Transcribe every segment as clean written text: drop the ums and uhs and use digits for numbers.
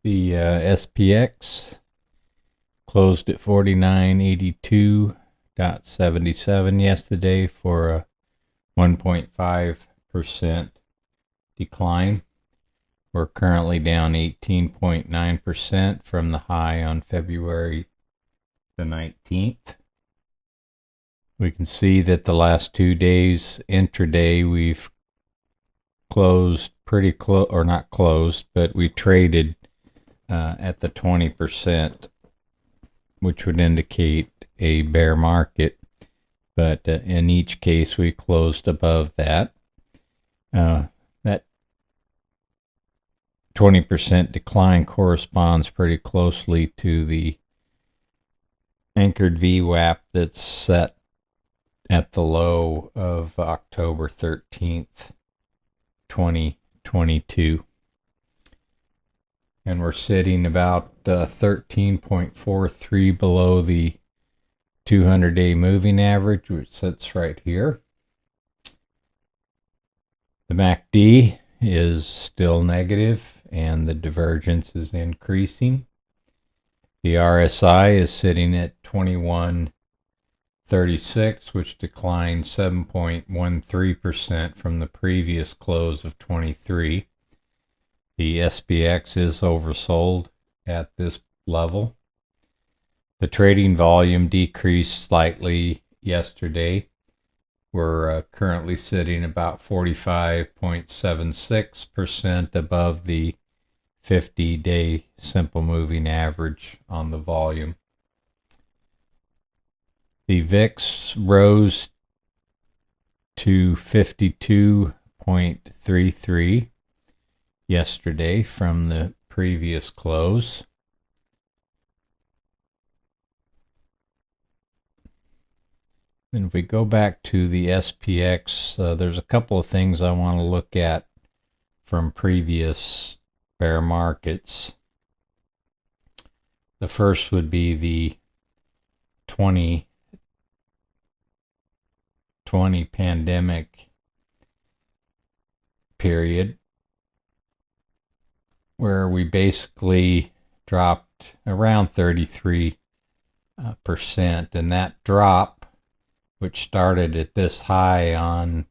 The SPX closed at 4982.77 yesterday for a 1.5% decline. We're currently down 18.9% from the high on February the 19th. We can see that the last 2 days intraday we've closed pretty close, or not closed, but we traded at the 20%, which would indicate a bear market. But in each case, we closed above that. That 20% decline corresponds pretty closely to the anchored VWAP that's set at the low of October 13th, 2022. And we're sitting about 13.43 below the 200-day moving average, which sits right here. The MACD is still negative and the divergence is increasing. The RSI is sitting at 2136, which declined 7.13% from the previous close of 23. The SPX is oversold at this level. The trading volume decreased slightly yesterday. We're currently sitting about 45.76% above the 50-day simple moving average on the volume. The VIX rose to 52.33 yesterday from the previous close. And if we go back to the SPX, there's a couple of things I want to look at from previous bear markets. The first would be the 2020 pandemic period, where we basically dropped around 33%, and that drop, which started at this high on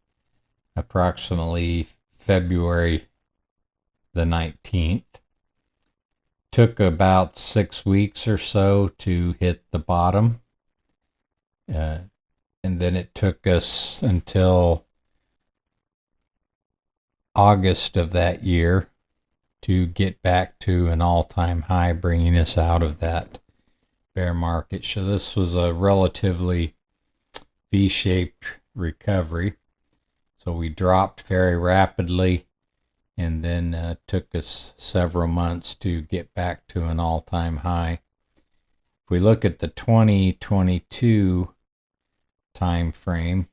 approximately February the 19th, took about 6 weeks or so to hit the bottom, and then it took us until August of that year to get back to an all-time high, bringing us out of that bear market. So this was a relatively V-shaped recovery. So we dropped very rapidly, and then took us several months to get back to an all-time high. If we look at the 2022 time frame,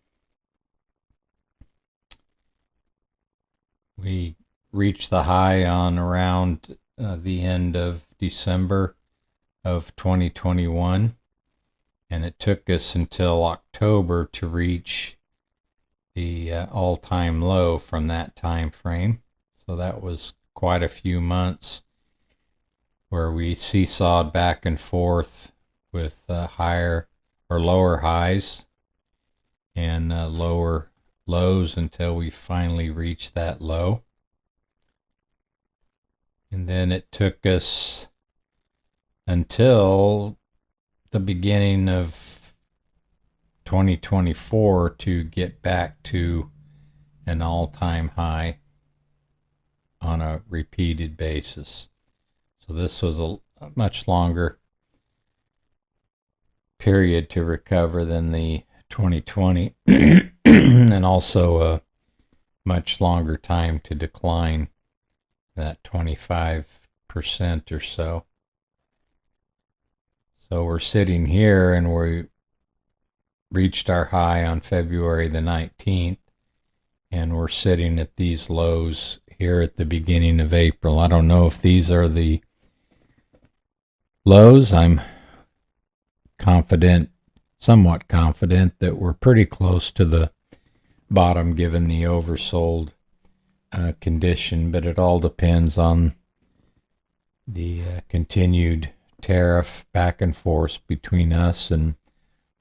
we reached the high on around the end of December of 2021, and it took us until October to reach the all-time low from that time frame. So that was quite a few months where we seesawed back and forth with higher or lower highs and lower lows until we finally reached that low. And then it took us until the beginning of 2024 to get back to an all-time high on a repeated basis. So this was a much longer period to recover than the 2020 and also a much longer time to decline, that 25% or so. So we're sitting here and we reached our high on February the 19th, and we're sitting at these lows here at the beginning of April. I don't know if these are the lows. I'm confident, somewhat confident, that we're pretty close to the bottom given the oversold condition, but it all depends on the continued tariff back and forth between us and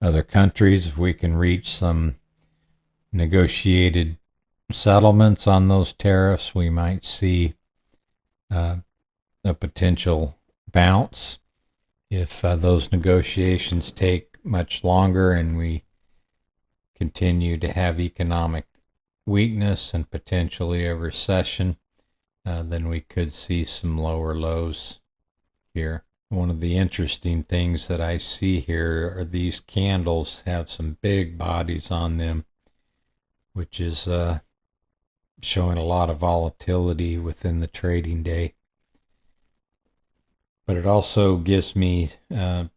other countries. If we can reach some negotiated settlements on those tariffs, we might see a potential bounce. If those negotiations take much longer and we continue to have economic weakness and potentially a recession, then we could see some lower lows here. One of the interesting things that I see here are these candles have some big bodies on them, which is showing a lot of volatility within the trading day. But it also gives me a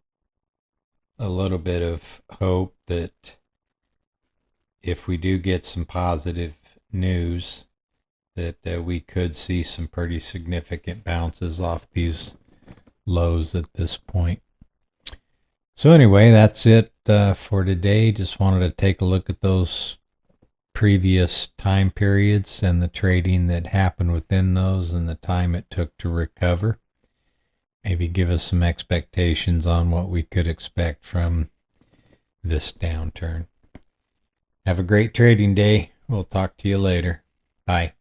little bit of hope that if we do get some positive news, that we could see some pretty significant bounces off these lows at this point. So anyway, that's it for today. Just wanted to take a look at those previous time periods and the trading that happened within those and the time it took to recover. Maybe give us some expectations on what we could expect from this downturn. Have a great trading day. We'll talk to you later. Bye.